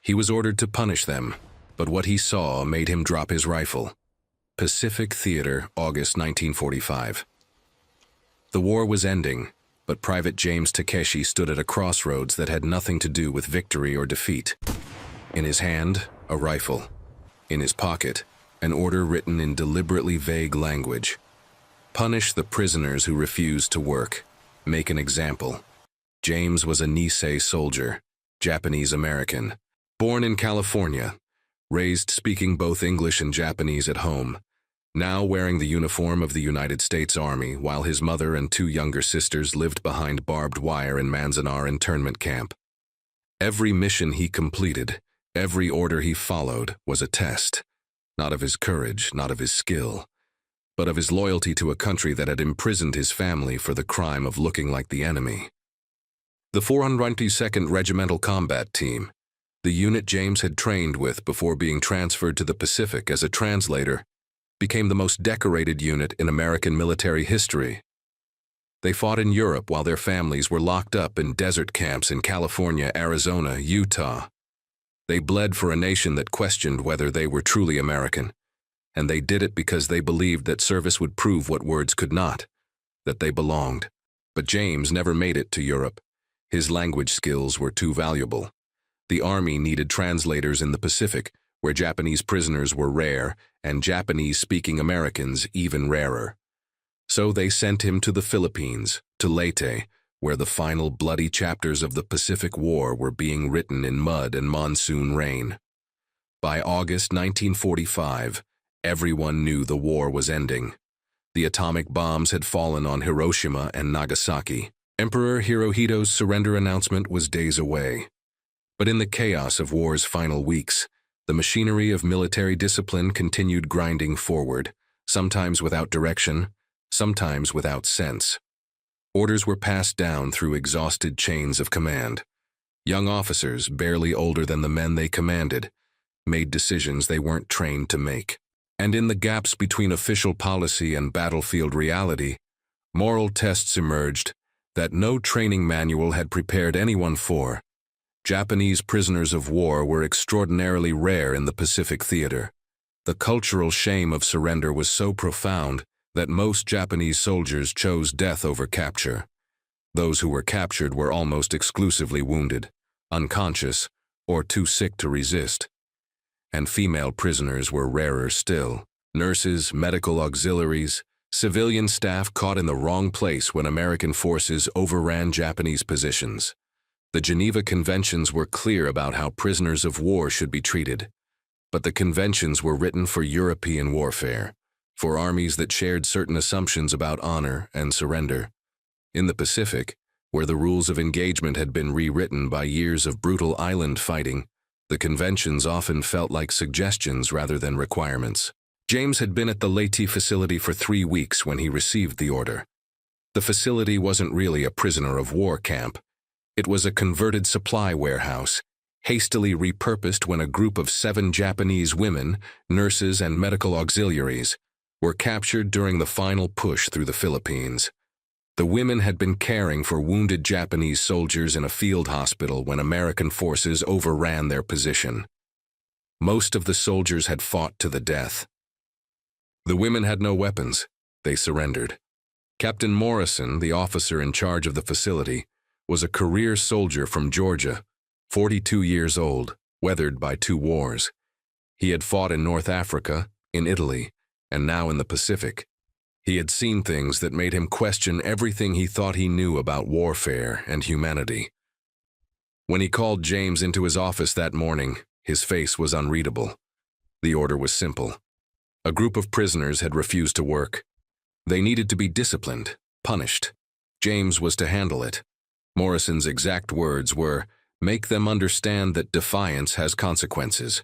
He was ordered to punish them, but what he saw made him drop his rifle. Pacific Theater, August 1945. The war was ending, but Private James Takeshi stood at a crossroads that had nothing to do with victory or defeat. In his hand, a rifle. In his pocket, an order written in deliberately vague language. Punish the prisoners who refused to work. Make an example. James was a Nisei soldier, Japanese-American, born in California, raised speaking both English and Japanese at home, now wearing the uniform of the United States Army while his mother and two younger sisters lived behind barbed wire in Manzanar internment camp. Every mission he completed, every order he followed was a test, not of his courage, not of his skill, but of his loyalty to a country that had imprisoned his family for the crime of looking like the enemy. The 422nd Regimental Combat Team, the unit James had trained with before being transferred to the Pacific as a translator, became the most decorated unit in American military history. They fought in Europe while their families were locked up in desert camps in California, Arizona, Utah. They bled for a nation that questioned whether they were truly American, and they did it because they believed that service would prove what words could not, that they belonged. But James never made it to Europe. His language skills were too valuable. The Army needed translators in the Pacific, where Japanese prisoners were rare and Japanese-speaking Americans even rarer. So they sent him to the Philippines, to Leyte, where the final bloody chapters of the Pacific War were being written in mud and monsoon rain. By August 1945, everyone knew the war was ending. The atomic bombs had fallen on Hiroshima and Nagasaki. Emperor Hirohito's surrender announcement was days away. But in the chaos of war's final weeks, the machinery of military discipline continued grinding forward, sometimes without direction, sometimes without sense. Orders were passed down through exhausted chains of command. Young officers, barely older than the men they commanded, made decisions they weren't trained to make. And in the gaps between official policy and battlefield reality, moral tests emerged that no training manual had prepared anyone for. Japanese prisoners of war were extraordinarily rare in the Pacific Theater. The cultural shame of surrender was so profound that most Japanese soldiers chose death over capture. Those who were captured were almost exclusively wounded, unconscious, or too sick to resist. And female prisoners were rarer still. Nurses, medical auxiliaries, civilian staff caught in the wrong place when American forces overran Japanese positions. The Geneva Conventions were clear about how prisoners of war should be treated, but the conventions were written for European warfare, for armies that shared certain assumptions about honor and surrender. In the Pacific, where the rules of engagement had been rewritten by years of brutal island fighting, the conventions often felt like suggestions rather than requirements. James had been at the Leyte facility for 3 weeks when he received the order. The facility wasn't really a prisoner of war camp. It was a converted supply warehouse, hastily repurposed when a group of 7 Japanese women, nurses and medical auxiliaries, were captured during the final push through the Philippines. The women had been caring for wounded Japanese soldiers in a field hospital when American forces overran their position. Most of the soldiers had fought to the death. The women had no weapons. They surrendered. Captain Morrison, the officer in charge of the facility, was a career soldier from Georgia, 42 years old, weathered by 2 wars. He had fought in North Africa, in Italy, and now in the Pacific. He had seen things that made him question everything he thought he knew about warfare and humanity. When he called James into his office that morning, his face was unreadable. The order was simple. A group of prisoners had refused to work. They needed to be disciplined, punished. James was to handle it. Morrison's exact words were, "Make them understand that defiance has consequences."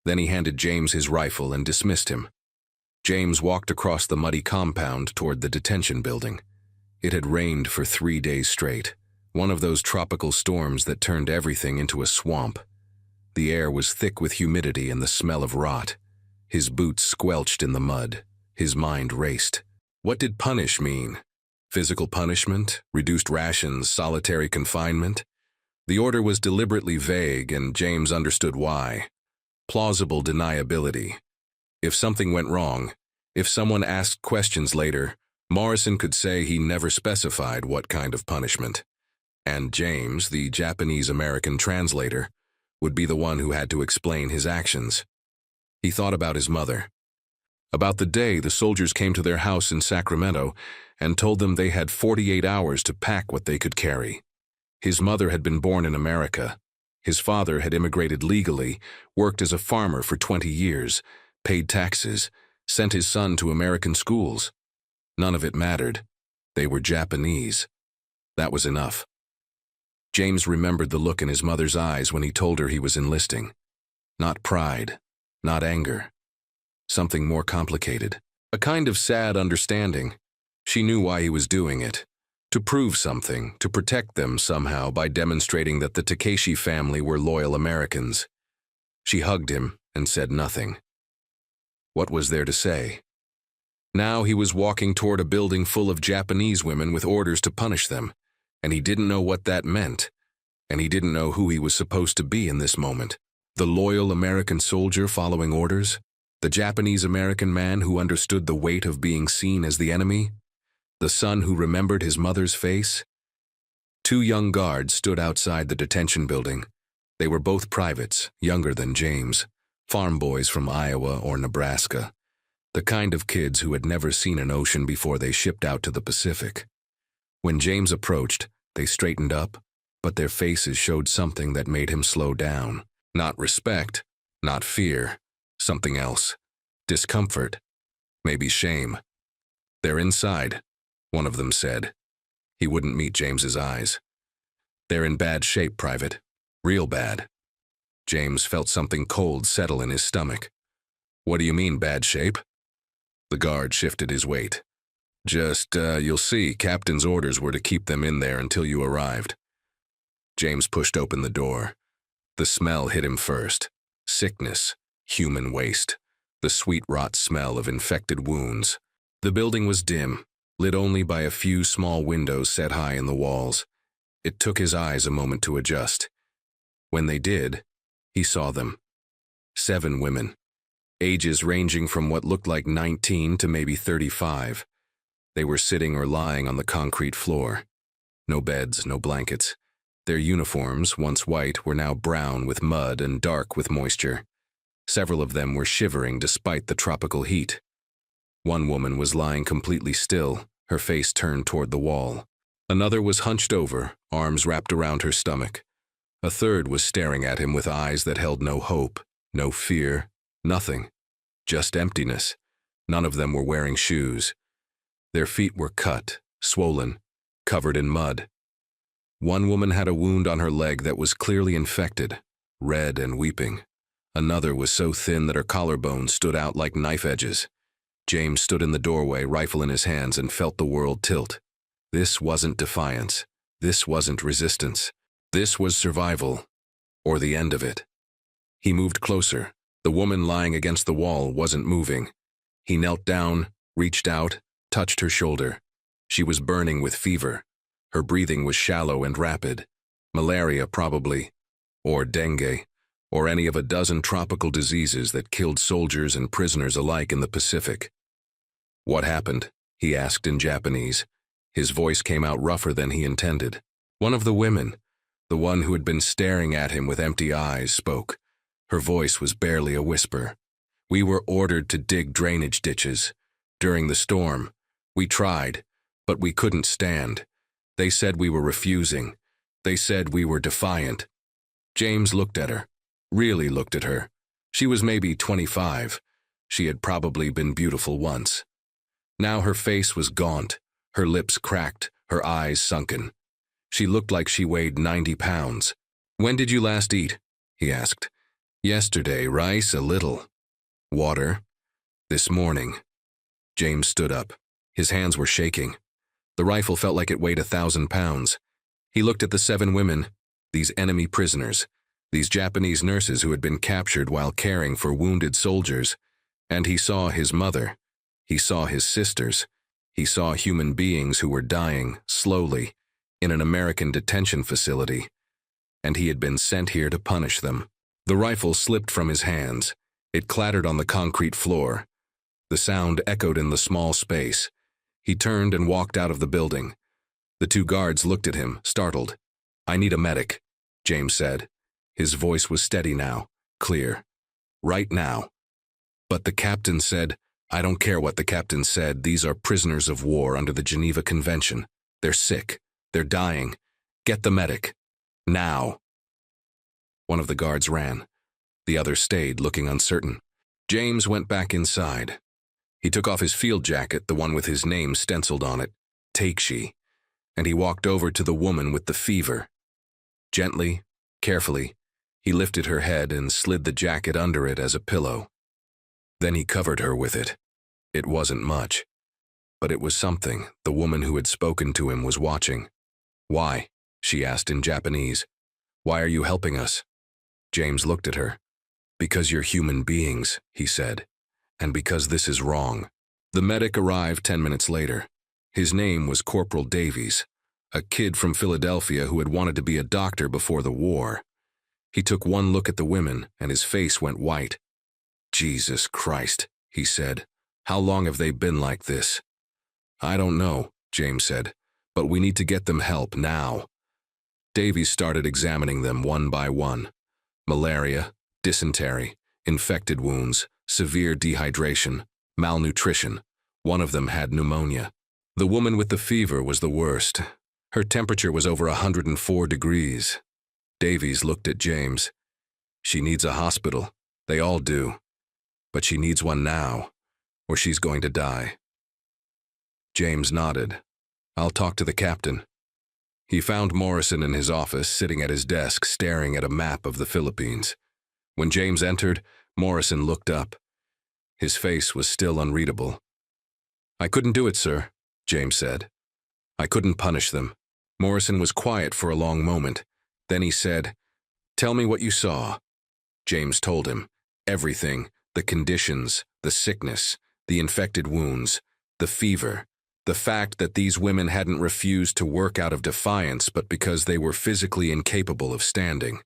Then he handed James his rifle and dismissed him. James walked across the muddy compound toward the detention building. It had rained for 3 days straight, one of those tropical storms that turned everything into a swamp. The air was thick with humidity and the smell of rot. His boots squelched in the mud. His mind raced. What did punish mean? Physical punishment? Reduced rations? Solitary confinement? The order was deliberately vague, and James understood why. Plausible deniability. If something went wrong, if someone asked questions later, Morrison could say he never specified what kind of punishment. And James, the Japanese-American translator, would be the one who had to explain his actions. He thought about his mother. About the day the soldiers came to their house in Sacramento and told them they had 48 hours to pack what they could carry. His mother had been born in America. His father had immigrated legally, worked as a farmer for 20 years, paid taxes, sent his son to American schools. None of it mattered. They were Japanese. That was enough. James remembered the look in his mother's eyes when he told her he was enlisting. Not pride, not anger. Something more complicated. A kind of sad understanding. She knew why he was doing it. To prove something, to protect them somehow by demonstrating that the Takeshi family were loyal Americans. She hugged him and said nothing. What was there to say? Now he was walking toward a building full of Japanese women with orders to punish them, and he didn't know what that meant, and he didn't know who he was supposed to be in this moment. The loyal American soldier following orders? The Japanese-American man who understood the weight of being seen as the enemy? The son who remembered his mother's face? Two young guards stood outside the detention building. They were both privates, younger than James, farm boys from Iowa or Nebraska, the kind of kids who had never seen an ocean before they shipped out to the Pacific. When James approached, they straightened up, but their faces showed something that made him slow down. Not respect, not fear, something else. Discomfort, maybe shame. "They're inside," one of them said. He wouldn't meet James's eyes. "They're in bad shape, Private. Real bad." James felt something cold settle in his stomach. "What do you mean, bad shape?" The guard shifted his weight. You'll see, Captain's orders were to keep them in there until you arrived." James pushed open the door. The smell hit him first. Sickness, human waste, the sweet rot smell of infected wounds. The building was dim, lit only by a few small windows set high in the walls. It took his eyes a moment to adjust. When they did, he saw them. 7 women, ages ranging from what looked like 19 to maybe 35. They were sitting or lying on the concrete floor. No beds, no blankets. Their uniforms, once white, were now brown with mud and dark with moisture. Several of them were shivering despite the tropical heat. One woman was lying completely still, her face turned toward the wall. Another was hunched over, arms wrapped around her stomach. A third was staring at him with eyes that held no hope, no fear, nothing. Just emptiness. None of them were wearing shoes. Their feet were cut, swollen, covered in mud. One woman had a wound on her leg that was clearly infected, red and weeping. Another was so thin that her collarbone stood out like knife edges. James stood in the doorway, rifle in his hands, and felt the world tilt. This wasn't defiance. This wasn't resistance. This was survival, or the end of it. He moved closer. The woman lying against the wall wasn't moving. He knelt down, reached out, touched her shoulder. She was burning with fever. Her breathing was shallow and rapid. Malaria, probably, or dengue, or any of a dozen tropical diseases that killed soldiers and prisoners alike in the Pacific. "What happened?" he asked in Japanese. His voice came out rougher than he intended. One of the women, the one who had been staring at him with empty eyes, spoke. Her voice was barely a whisper. "We were ordered to dig drainage ditches. During the storm, we tried, but we couldn't stand. They said we were refusing. They said we were defiant." James looked at her, really looked at her. She was maybe 25. She had probably been beautiful once. Now her face was gaunt, her lips cracked, her eyes sunken. She looked like she weighed 90 pounds. "When did you last eat?" he asked. "Yesterday, rice, a little. Water. This morning." James stood up. His hands were shaking. The rifle felt like it weighed 1,000 pounds. He looked at the 7 women, these enemy prisoners, these Japanese nurses who had been captured while caring for wounded soldiers, and he saw his mother. He saw his sisters. He saw human beings who were dying, slowly, in an American detention facility. and he had been sent here to punish them. The rifle slipped from his hands. It clattered on the concrete floor. The sound echoed in the small space. He turned and walked out of the building. The two guards looked at him, startled. "I need a medic," James said. His voice was steady now, clear. "Right now." But the captain said, "I don't care what the captain said. These are prisoners of war under the Geneva Convention. They're sick. They're dying. Get the medic. Now." One of the guards ran. The other stayed, looking uncertain. James went back inside. He took off his field jacket, the one with his name stenciled on it, Takshi, and he walked over to the woman with the fever. Gently, carefully, he lifted her head and slid the jacket under it as a pillow. Then he covered her with it. It wasn't much, but it was something. The woman who had spoken to him was watching. "Why?" she asked in Japanese. "Why are you helping us?" James looked at her. "Because you're human beings," he said, "and because this is wrong." The medic arrived 10 minutes later. His name was Corporal Davies, a kid from Philadelphia who had wanted to be a doctor before the war. He took one look at the women, and his face went white. "Jesus Christ," he said. "How long have they been like this?" "I don't know," James said, "but we need to get them help now." Davies started examining them one by one. Malaria, dysentery, infected wounds, severe dehydration, malnutrition. One of them had pneumonia. The woman with the fever was the worst. Her temperature was over 104 degrees. Davies looked at James. "She needs a hospital. They all do. But she needs one now, or she's going to die." James nodded. "I'll talk to the captain." He found Morrison in his office, sitting at his desk, staring at a map of the Philippines. When James entered, Morrison looked up. His face was still unreadable. "I couldn't do it, sir," James said. "I couldn't punish them." Morrison was quiet for a long moment. Then he said, "Tell me what you saw." James told him. Everything, the conditions, the sickness, the infected wounds, the fever, the fact that these women hadn't refused to work out of defiance but because they were physically incapable of standing.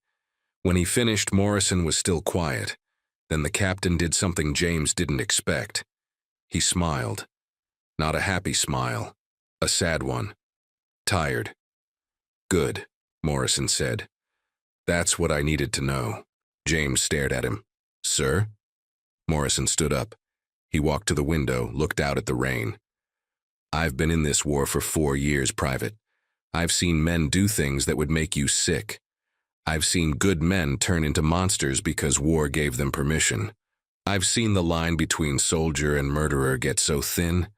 When he finished, Morrison was still quiet. Then the captain did something James didn't expect. He smiled. Not a happy smile, a sad one. "Tired." "Good," Morrison said. "That's what I needed to know." James stared at him. "Sir?" Morrison stood up. He walked to the window, looked out at the rain. "I've been in this war for 4 years, Private. I've seen men do things that would make you sick. I've seen good men turn into monsters because war gave them permission. I've seen the line between soldier and murderer get so thin,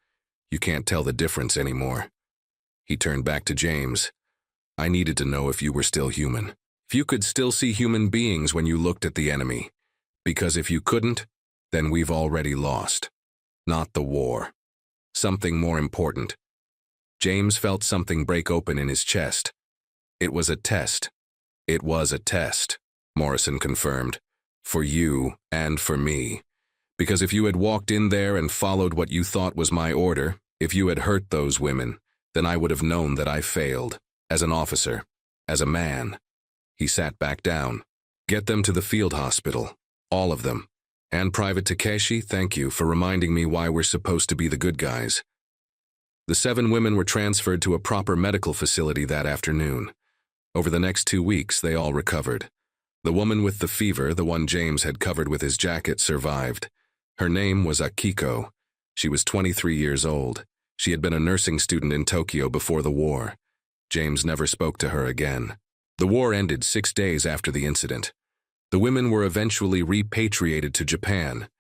you can't tell the difference anymore." He turned back to James. "I needed to know if you were still human. If you could still see human beings when you looked at the enemy. Because if you couldn't, then we've already lost. Not the war. Something more important." James felt something break open in his chest. "It was a test." "It was a test," Morrison confirmed. "For you and for me. Because if you had walked in there and followed what you thought was my order, if you had hurt those women, then I would have known that I failed. As an officer. As a man." He sat back down. "Get them to the field hospital. All of them. And Private Takeshi, thank you for reminding me why we're supposed to be the good guys." The 7 women were transferred to a proper medical facility that afternoon. Over the next 2 weeks, they all recovered. The woman with the fever, the one James had covered with his jacket, survived. Her name was Akiko. She was 23 years old. She had been a nursing student in Tokyo before the war. James never spoke to her again. The war ended 6 days after the incident. The women were eventually repatriated to Japan.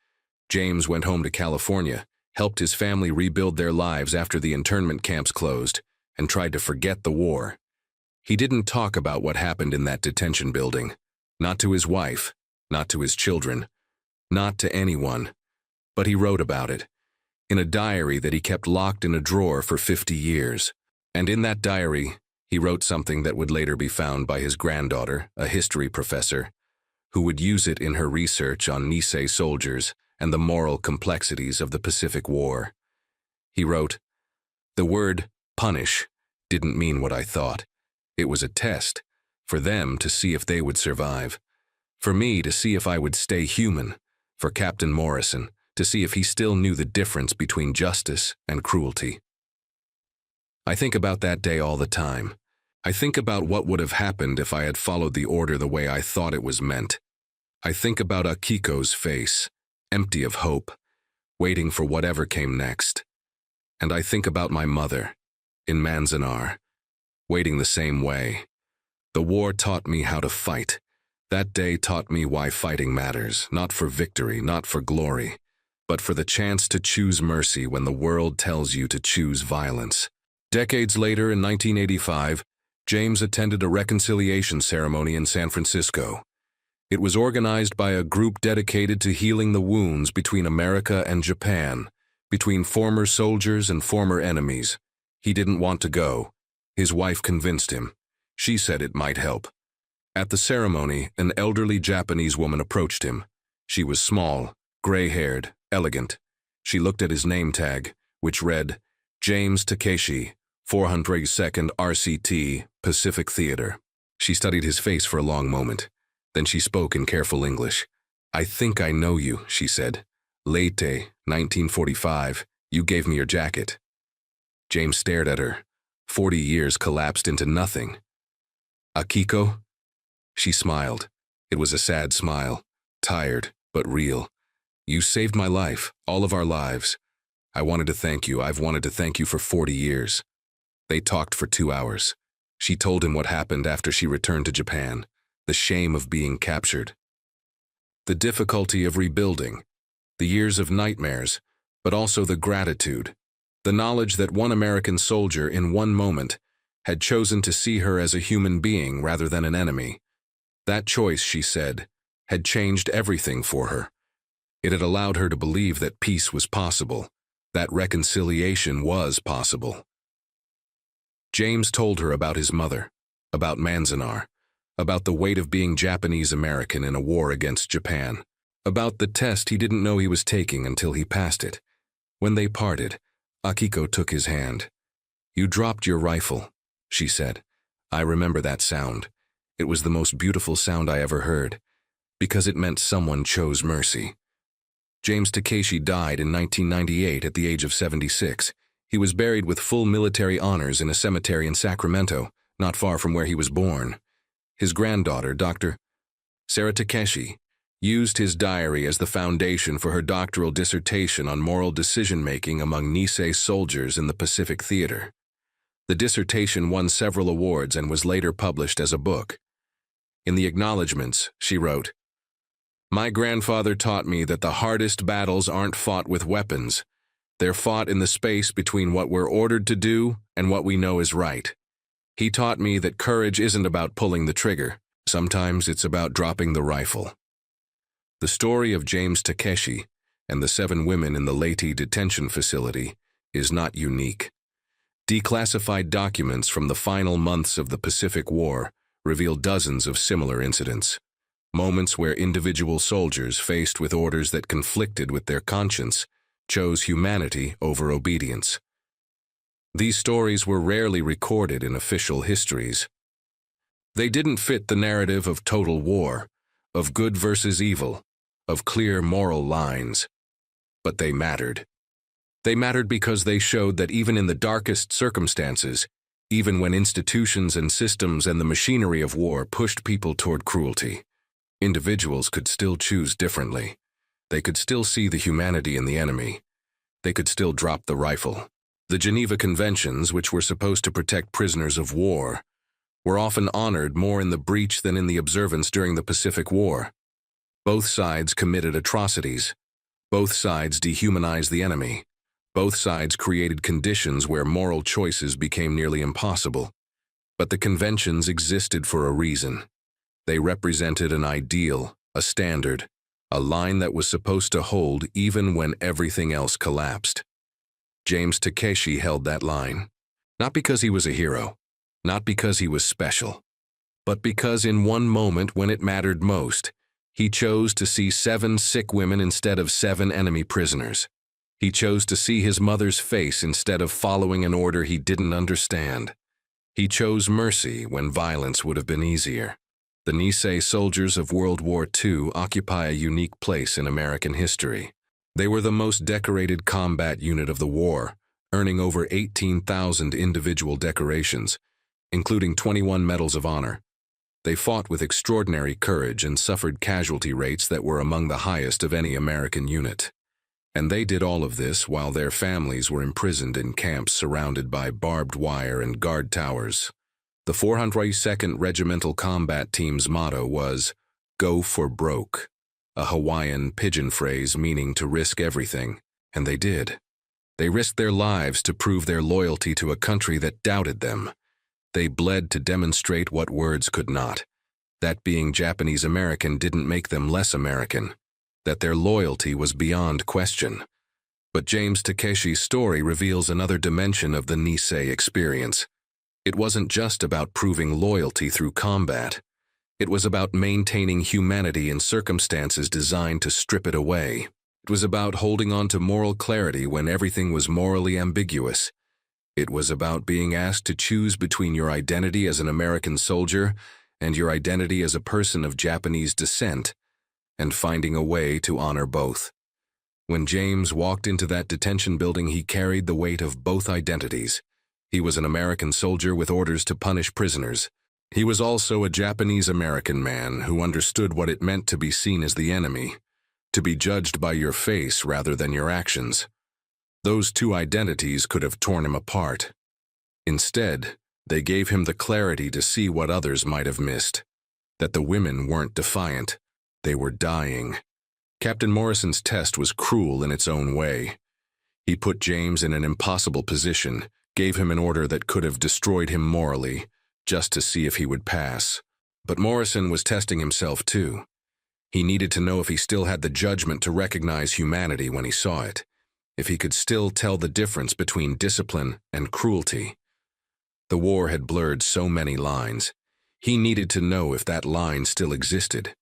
James went home to California, helped his family rebuild their lives after the internment camps closed, and tried to forget the war. He didn't talk about what happened in that detention building. Not to his wife, not to his children, not to anyone. But he wrote about it, in a diary that he kept locked in a drawer for 50 years. And in that diary, he wrote something that would later be found by his granddaughter, a history professor, who would use it in her research on Nisei soldiers and the moral complexities of the Pacific War. He wrote, "The word punish didn't mean what I thought. It was a test for them to see if they would survive, for me to see if I would stay human, for Captain Morrison to see if he still knew the difference between justice and cruelty. I think about that day all the time. I think about what would have happened if I had followed the order the way I thought it was meant. I think about Akiko's face, empty of hope, waiting for whatever came next. And I think about my mother, in Manzanar, waiting the same way. The war taught me how to fight. That day taught me why fighting matters, not for victory, not for glory, but for the chance to choose mercy when the world tells you to choose violence. Decades later, in 1985, James attended a reconciliation ceremony in San Francisco. It was organized by a group dedicated to healing the wounds between America and Japan, between former soldiers and former enemies. He didn't want to go. His wife convinced him. She said it might help. At the ceremony, an elderly Japanese woman approached him. She was small, gray-haired, elegant. She looked at his name tag, which read, James Takeshi, 402nd RCT, Pacific Theater. She studied his face for a long moment. Then she spoke in careful English. I think I know you, she said. Late, 1945, you gave me your jacket. James stared at her. 40 years collapsed into nothing. Akiko? She smiled. It was a sad smile, tired, but real. You saved my life, all of our lives. I wanted to thank you. I've wanted to thank you for 40 years. They talked for 2 hours. She told him what happened after she returned to Japan, the shame of being captured, the difficulty of rebuilding, the years of nightmares, but also the gratitude, the knowledge that one American soldier in one moment had chosen to see her as a human being rather than an enemy. That choice, she said, had changed everything for her. It had allowed her to believe that peace was possible, that reconciliation was possible. James told her about his mother, about Manzanar, about the weight of being Japanese-American in a war against Japan, about the test he didn't know he was taking until he passed it. When they parted, Akiko took his hand. You dropped your rifle, she said. I remember that sound. It was the most beautiful sound I ever heard, because it meant someone chose mercy. James Takeshi died in 1998 at the age of 76. He was buried with full military honors in a cemetery in Sacramento, not far from where he was born. His granddaughter, Dr. Sarah Takeshi, used his diary as the foundation for her doctoral dissertation on moral decision-making among Nisei soldiers in the Pacific Theater. The dissertation won several awards and was later published as a book. In the acknowledgments, she wrote, My grandfather taught me that the hardest battles aren't fought with weapons. They're fought in the space between what we're ordered to do and what we know is right. He taught me that courage isn't about pulling the trigger. Sometimes it's about dropping the rifle. The story of James Takeshi and the 7 women in the Leyte detention facility is not unique. Declassified documents from the final months of the Pacific War reveal dozens of similar incidents, moments where individual soldiers faced with orders that conflicted with their conscience chose humanity over obedience. These stories were rarely recorded in official histories. They didn't fit the narrative of total war, of good versus evil, of clear moral lines. But they mattered. They mattered because they showed that even in the darkest circumstances, even when institutions and systems and the machinery of war pushed people toward cruelty, individuals could still choose differently. They could still see the humanity in the enemy. They could still drop the rifle. The Geneva Conventions, which were supposed to protect prisoners of war, were often honored more in the breach than in the observance during the Pacific War. Both sides committed atrocities. Both sides dehumanized the enemy. Both sides created conditions where moral choices became nearly impossible. But the conventions existed for a reason. They represented an ideal, a standard, a line that was supposed to hold even when everything else collapsed. James Takeshi held that line, not because he was a hero, not because he was special, but because in one moment when it mattered most, he chose to see 7 sick women instead of 7 enemy prisoners. He chose to see his mother's face instead of following an order he didn't understand. He chose mercy when violence would have been easier. The Nisei soldiers of World War II occupy a unique place in American history. They were the most decorated combat unit of the war, earning over 18,000 individual decorations, including 21 Medals of Honor. They fought with extraordinary courage and suffered casualty rates that were among the highest of any American unit. And they did all of this while their families were imprisoned in camps surrounded by barbed wire and guard towers. The 402nd Regimental Combat Team's motto was, "Go for broke," a Hawaiian pidgin phrase meaning to risk everything, and they did. They risked their lives to prove their loyalty to a country that doubted them. They bled to demonstrate what words could not, that being Japanese American didn't make them less American, that their loyalty was beyond question. But James Takeshi's story reveals another dimension of the Nisei experience. It wasn't just about proving loyalty through combat. It was about maintaining humanity in circumstances designed to strip it away. It was about holding on to moral clarity when everything was morally ambiguous. It was about being asked to choose between your identity as an American soldier and your identity as a person of Japanese descent, and finding a way to honor both. When James walked into that detention building, he carried the weight of both identities. He was an American soldier with orders to punish prisoners. He was also a Japanese-American man who understood what it meant to be seen as the enemy, to be judged by your face rather than your actions. Those two identities could have torn him apart. Instead, they gave him the clarity to see what others might have missed, that the women weren't defiant, they were dying. Captain Morrison's test was cruel in its own way. He put James in an impossible position, gave him an order that could have destroyed him morally, just to see if he would pass. But Morrison was testing himself too. He needed to know if he still had the judgment to recognize humanity when he saw it, if he could still tell the difference between discipline and cruelty. The war had blurred so many lines. He needed to know if that line still existed.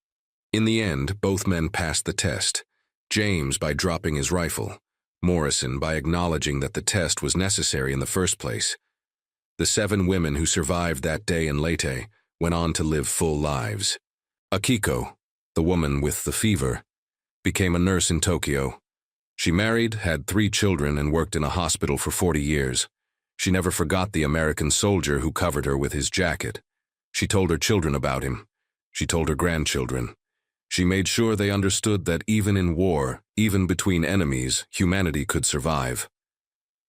In the end, both men passed the test, James by dropping his rifle, Morrison by acknowledging that the test was necessary in the first place. The 7 women who survived that day in Leyte went on to live full lives. Akiko, the woman with the fever, became a nurse in Tokyo. She married, had 3 children, and worked in a hospital for 40 years. She never forgot the American soldier who covered her with his jacket. She told her children about him. She told her grandchildren. She made sure they understood that even in war, even between enemies, humanity could survive.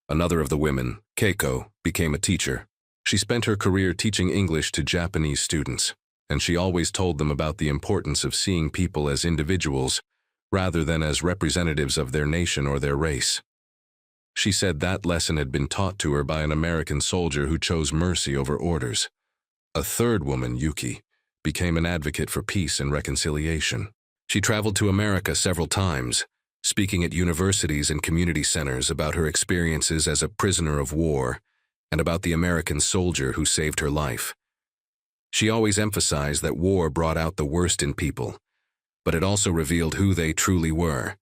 Another of the women, Keiko, became a teacher. She spent her career teaching English to Japanese students, and she always told them about the importance of seeing people as individuals rather than as representatives of their nation or their race. She said that lesson had been taught to her by an American soldier who chose mercy over orders. A third woman, Yuki, became an advocate for peace and reconciliation. She traveled to America several times, speaking at universities and community centers about her experiences as a prisoner of war and about the American soldier who saved her life. She always emphasized that war brought out the worst in people, but it also revealed who they truly were,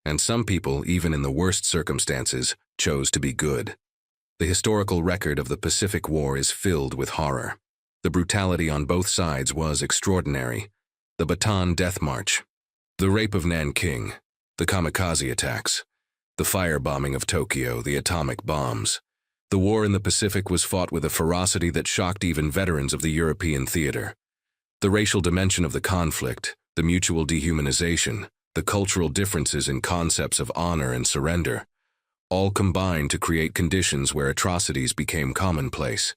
and some people, even in the worst circumstances, chose to be good. The historical record of the Pacific War is filled with horror. The brutality on both sides was extraordinary. The Bataan Death March, the rape of Nanking, the kamikaze attacks, the firebombing of Tokyo, the atomic bombs. The war in the Pacific was fought with a ferocity that shocked even veterans of the European theater. The racial dimension of the conflict, the mutual dehumanization, the cultural differences in concepts of honor and surrender, all combined to create conditions where atrocities became commonplace.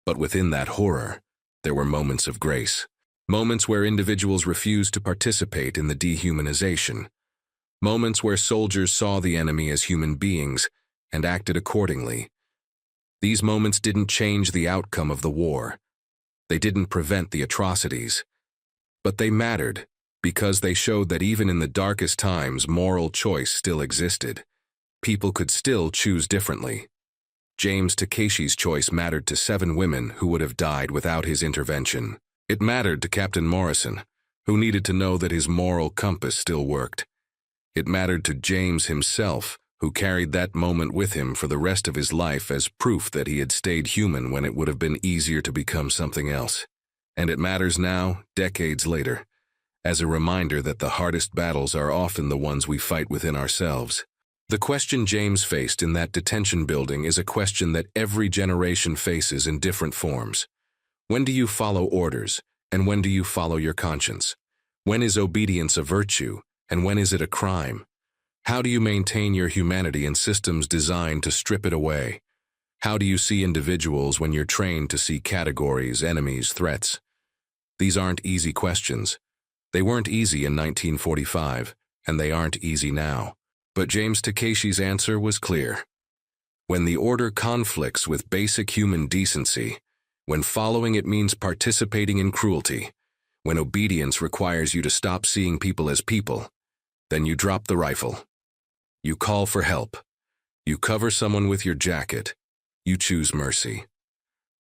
But within that horror, there were moments of grace, moments where individuals refused to participate in the dehumanization, moments where soldiers saw the enemy as human beings and acted accordingly. These moments didn't change the outcome of the war. They didn't prevent the atrocities. But they mattered because they showed that even in the darkest times, moral choice still existed. People could still choose differently. James Takeshi's choice mattered to 7 women who would have died without his intervention. It mattered to Captain Morrison, who needed to know that his moral compass still worked. It mattered to James himself, who carried that moment with him for the rest of his life as proof that he had stayed human when it would have been easier to become something else. And it matters now, decades later, as a reminder that the hardest battles are often the ones we fight within ourselves. The question James faced in that detention building is a question that every generation faces in different forms. When do you follow orders, and when do you follow your conscience? When is obedience a virtue, and when is it a crime? How do you maintain your humanity in systems designed to strip it away? How do you see individuals when you're trained to see categories, enemies, threats? These aren't easy questions. They weren't easy in 1945, and they aren't easy now. But James Takeshi's answer was clear. When the order conflicts with basic human decency, when following it means participating in cruelty, when obedience requires you to stop seeing people as people, then you drop the rifle. You call for help. You cover someone with your jacket. You choose mercy.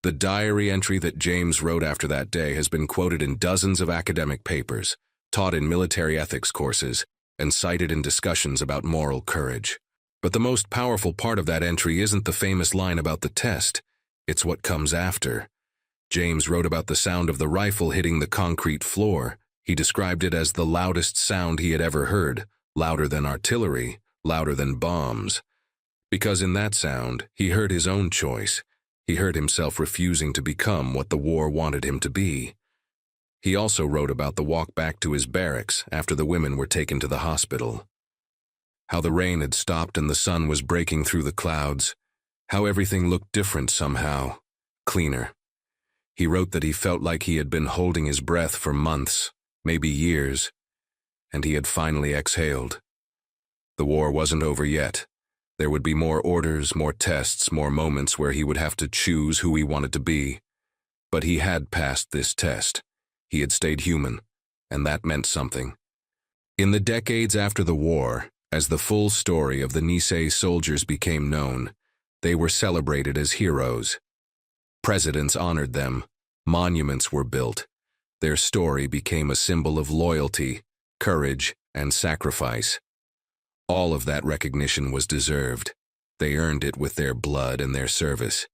The diary entry that James wrote after that day has been quoted in dozens of academic papers, taught in military ethics courses, and cited in discussions about moral courage. But the most powerful part of that entry isn't the famous line about the test, it's what comes after. James wrote about the sound of the rifle hitting the concrete floor. He described it as the loudest sound he had ever heard, louder than artillery, louder than bombs. Because in that sound, he heard his own choice. He heard himself refusing to become what the war wanted him to be. He also wrote about the walk back to his barracks after the women were taken to the hospital. How the rain had stopped and the sun was breaking through the clouds. How everything looked different somehow, cleaner. He wrote that he felt like he had been holding his breath for months, maybe years, and he had finally exhaled. The war wasn't over yet. There would be more orders, more tests, more moments where he would have to choose who he wanted to be. But he had passed this test. He had stayed human, and that meant something. In the decades after the war, as the full story of the Nisei soldiers became known, they were celebrated as heroes. Presidents honored them, monuments were built. Their story became a symbol of loyalty, courage, and sacrifice. All of that recognition was deserved. They earned it with their blood and their service.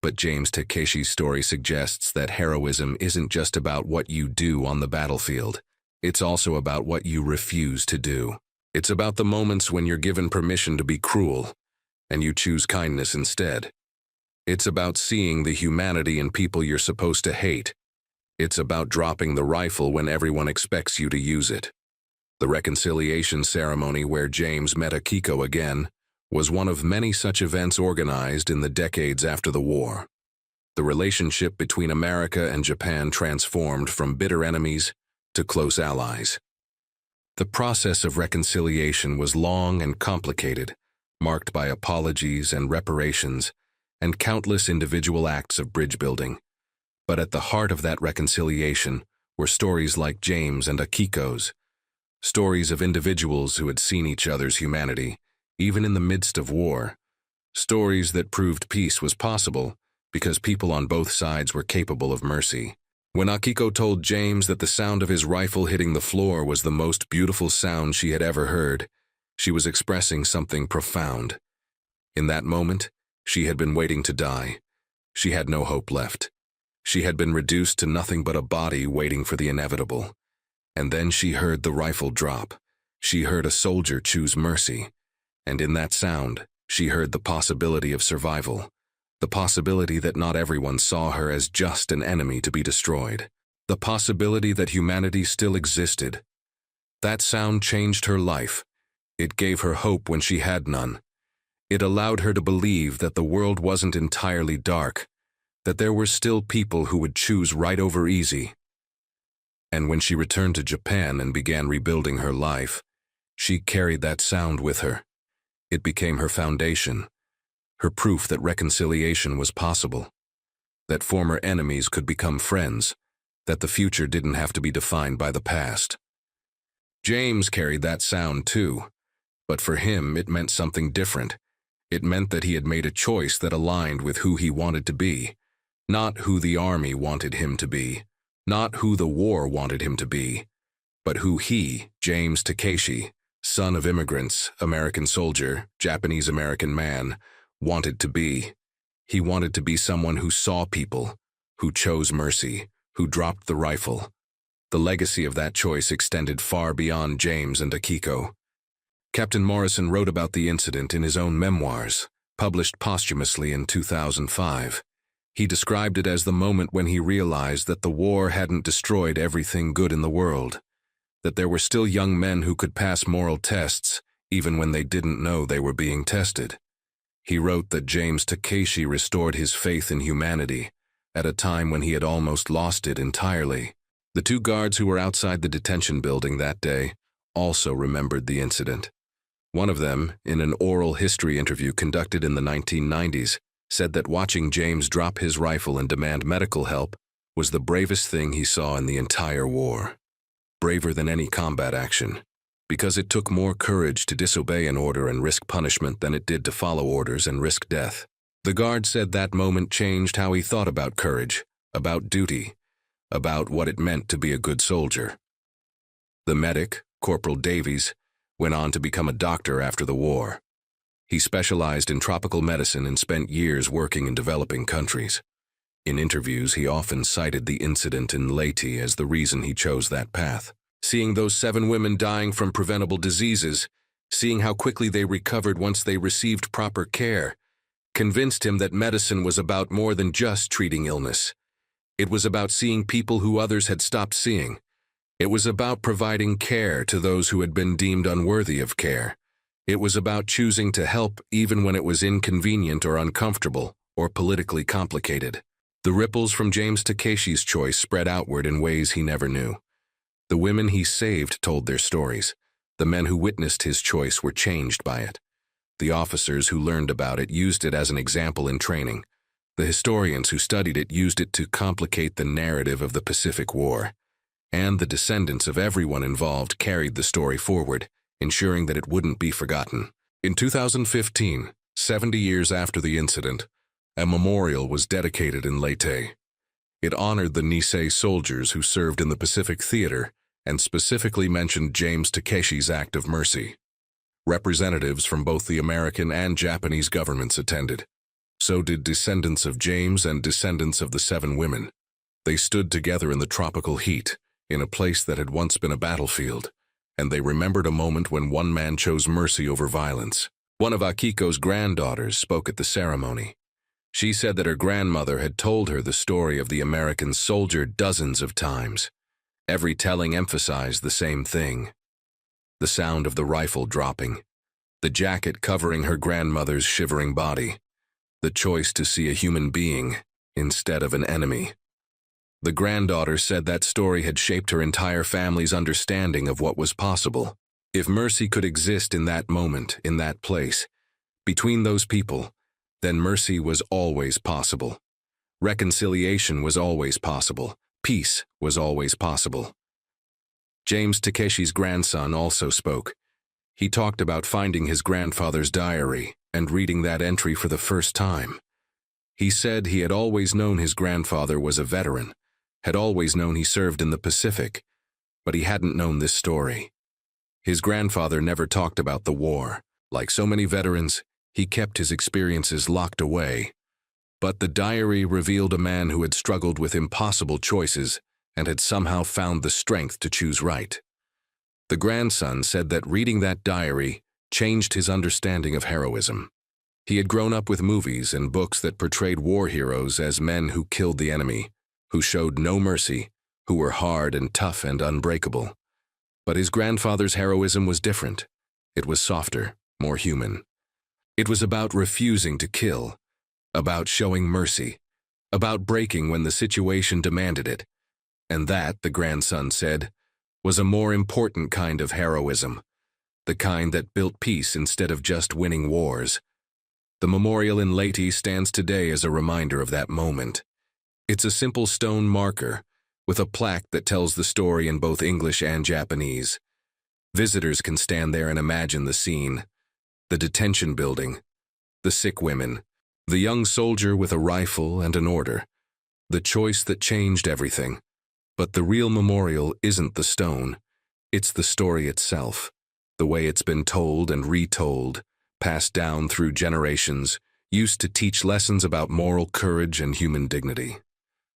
But James Takeshi's story suggests that heroism isn't just about what you do on the battlefield. It's also about what you refuse to do. It's about the moments when you're given permission to be cruel, and you choose kindness instead. It's about seeing the humanity in people you're supposed to hate. It's about dropping the rifle when everyone expects you to use it. The reconciliation ceremony where James met Akiko again was one of many such events organized in the decades after the war. The relationship between America and Japan transformed from bitter enemies to close allies. The process of reconciliation was long and complicated, marked by apologies and reparations, and countless individual acts of bridge building. But at the heart of that reconciliation were stories like James and Akiko's, stories of individuals who had seen each other's humanity, even in the midst of war. Stories that proved peace was possible because people on both sides were capable of mercy. When Akiko told James that the sound of his rifle hitting the floor was the most beautiful sound she had ever heard, she was expressing something profound. In that moment, she had been waiting to die. She had no hope left. She had been reduced to nothing but a body waiting for the inevitable. And then she heard the rifle drop. She heard a soldier choose mercy. And in that sound, she heard the possibility of survival. The possibility that not everyone saw her as just an enemy to be destroyed. The possibility that humanity still existed. That sound changed her life. It gave her hope when she had none. It allowed her to believe that the world wasn't entirely dark, that there were still people who would choose right over easy. And when she returned to Japan and began rebuilding her life, she carried that sound with her. It became her foundation, her proof that reconciliation was possible, that former enemies could become friends, that the future didn't have to be defined by the past. James carried that sound too, but for him it meant something different. It meant that he had made a choice that aligned with who he wanted to be, not who the army wanted him to be. Not who the war wanted him to be, but who he, James Takeshi, son of immigrants, American soldier, Japanese-American man, wanted to be. He wanted to be someone who saw people, who chose mercy, who dropped the rifle. The legacy of that choice extended far beyond James and Akiko. Captain Morrison wrote about the incident in his own memoirs, published posthumously in 2005. He described it as the moment when he realized that the war hadn't destroyed everything good in the world, that there were still young men who could pass moral tests even when they didn't know they were being tested. He wrote that James Takeshi restored his faith in humanity at a time when he had almost lost it entirely. The two guards who were outside the detention building that day also remembered the incident. One of them, in an oral history interview conducted in the 1990s, said that watching James drop his rifle and demand medical help was the bravest thing he saw in the entire war. Braver than any combat action, because it took more courage to disobey an order and risk punishment than it did to follow orders and risk death. The guard said that moment changed how he thought about courage, about duty, about what it meant to be a good soldier. The medic, Corporal Davies, went on to become a doctor after the war. He specialized in tropical medicine and spent years working in developing countries. In interviews, he often cited the incident in Leyte as the reason he chose that path. Seeing those 7 women dying from preventable diseases, seeing how quickly they recovered once they received proper care, convinced him that medicine was about more than just treating illness. It was about seeing people who others had stopped seeing. It was about providing care to those who had been deemed unworthy of care. It was about choosing to help even when it was inconvenient or uncomfortable or politically complicated. The ripples from James Takeshi's choice spread outward in ways he never knew. The women he saved told their stories. The men who witnessed his choice were changed by it. The officers who learned about it used it as an example in training. The historians who studied it used it to complicate the narrative of the Pacific War. And the descendants of everyone involved carried the story forward, ensuring that it wouldn't be forgotten. In 2015, 70 years after the incident, a memorial was dedicated in Leyte. It honored the Nisei soldiers who served in the Pacific Theater and specifically mentioned James Takeshi's act of mercy. Representatives from both the American and Japanese governments attended. So did descendants of James and descendants of the 7 women. They stood together in the tropical heat, in a place that had once been a battlefield, and they remembered a moment when one man chose mercy over violence. One of Akiko's granddaughters spoke at the ceremony. She said that her grandmother had told her the story of the American soldier dozens of times. Every telling emphasized the same thing. The sound of the rifle dropping, the jacket covering her grandmother's shivering body, the choice to see a human being instead of an enemy. The granddaughter said that story had shaped her entire family's understanding of what was possible. If mercy could exist in that moment, in that place, between those people, then mercy was always possible. Reconciliation was always possible. Peace was always possible. James Takeshi's grandson also spoke. He talked about finding his grandfather's diary and reading that entry for the first time. He said he had always known his grandfather was a veteran, had always known he served in the Pacific, but he hadn't known this story. His grandfather never talked about the war. Like so many veterans, he kept his experiences locked away. But the diary revealed a man who had struggled with impossible choices and had somehow found the strength to choose right. The grandson said that reading that diary changed his understanding of heroism. He had grown up with movies and books that portrayed war heroes as men who killed the enemy, who showed no mercy, who were hard and tough and unbreakable. But his grandfather's heroism was different. It was softer, more human. It was about refusing to kill, about showing mercy, about breaking when the situation demanded it. And that, the grandson said, was a more important kind of heroism, the kind that built peace instead of just winning wars. The memorial in Leyte stands today as a reminder of that moment. It's a simple stone marker with a plaque that tells the story in both English and Japanese. Visitors can stand there and imagine the scene. The detention building, the sick women, the young soldier with a rifle and an order, the choice that changed everything. But the real memorial isn't the stone, it's the story itself. the way it's been told and retold, passed down through generations, used to teach lessons about moral courage and human dignity.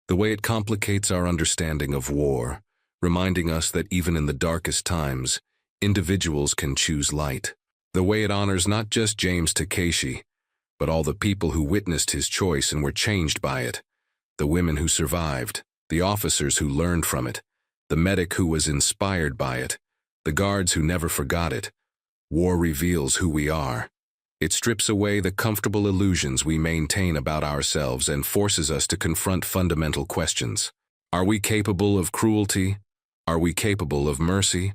The way it complicates our understanding of war, reminding us that even in the darkest times, individuals can choose light. The way it honors not just James Takeshi, but all the people who witnessed his choice and were changed by it, the women who survived, the officers who learned from it, the medic who was inspired by it, the guards who never forgot it. War reveals who we are. It strips away the comfortable illusions we maintain about ourselves and forces us to confront fundamental questions. Are we capable of cruelty? Are we capable of mercy?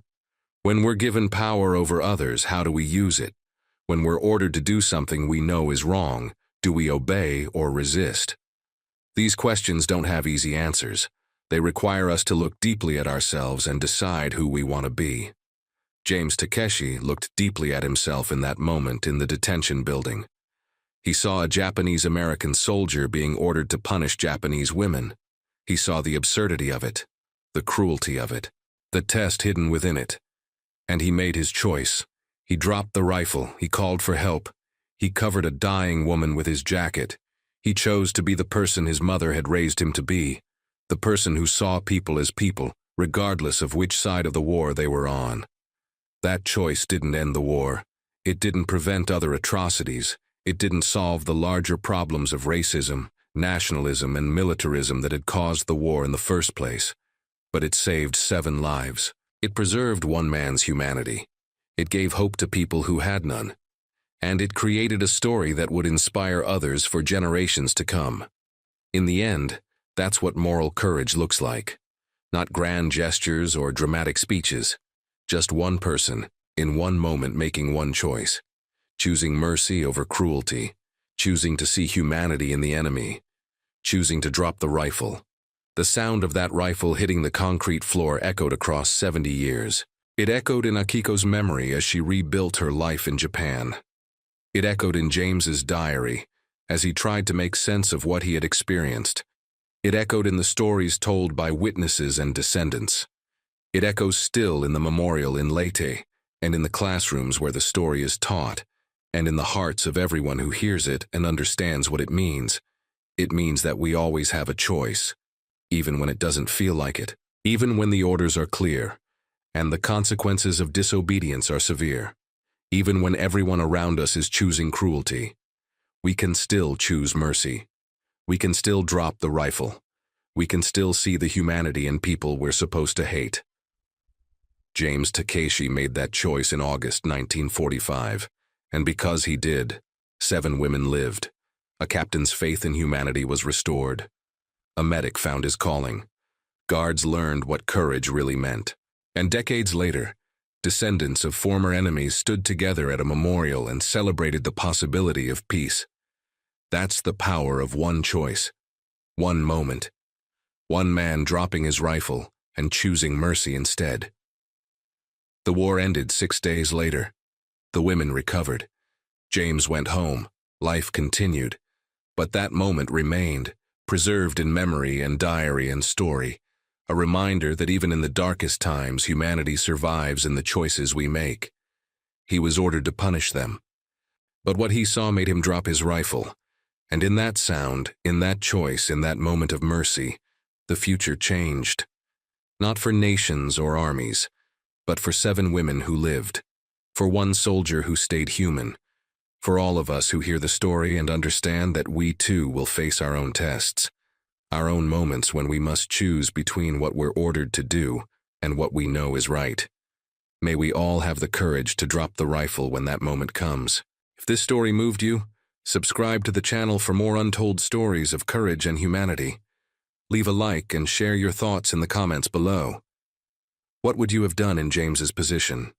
When we're given power over others, how do we use it? When we're ordered to do something we know is wrong, do we obey or resist? These questions don't have easy answers. They require us to look deeply at ourselves and decide who we want to be. James Takeshi looked deeply at himself in that moment in the detention building. He saw a Japanese-American soldier being ordered to punish Japanese women. He saw the absurdity of it, the cruelty of it, the test hidden within it. And he made his choice. He dropped the rifle. He called for help. He covered a dying woman with his jacket. He chose to be the person his mother had raised him to be, the person who saw people as people, regardless of which side of the war they were on. That choice didn't end the war. It didn't prevent other atrocities. It didn't solve the larger problems of racism, nationalism, and militarism that had caused the war in the first place. But it saved 7 lives. It preserved one man's humanity. It gave hope to people who had none. And it created a story that would inspire others for generations to come. In the end, that's what moral courage looks like. Not grand gestures or dramatic speeches. Just one person, in one moment making one choice. Choosing mercy over cruelty. Choosing to see humanity in the enemy. Choosing to drop the rifle. The sound of that rifle hitting the concrete floor echoed across 70 years. It echoed in Akiko's memory as she rebuilt her life in Japan. It echoed in James's diary as he tried to make sense of what he had experienced. It echoed in the stories told by witnesses and descendants. It echoes still in the memorial in Leyte, and in the classrooms where the story is taught, and in the hearts of everyone who hears it and understands what it means. It means that we always have a choice, even when it doesn't feel like it, even when the orders are clear, and the consequences of disobedience are severe. Even when everyone around us is choosing cruelty, we can still choose mercy. We can still drop the rifle. We can still see the humanity in people we're supposed to hate. James Takeshi made that choice in August 1945, and because he did, 7 women lived. A captain's faith in humanity was restored. A medic found his calling. Guards learned what courage really meant. And decades later, descendants of former enemies stood together at a memorial and celebrated the possibility of peace. That's the power of one choice, one moment, one man dropping his rifle and choosing mercy instead. The war ended 6 days later. The women recovered. James went home. Life continued. But that moment remained, preserved in memory and diary and story. A reminder that even in the darkest times, humanity survives in the choices we make. He was ordered to punish them. But what he saw made him drop his rifle. And in that sound, in that choice, in that moment of mercy, the future changed. Not for nations or armies, but for 7 women who lived. For one soldier who stayed human. For all of us who hear the story and understand that we too will face our own tests. Our own moments when we must choose between what we're ordered to do and what we know is right. May we all have the courage to drop the rifle when that moment comes. If this story moved you, subscribe to the channel for more untold stories of courage and humanity. Leave a like and share your thoughts in the comments below. What would you have done in James's position?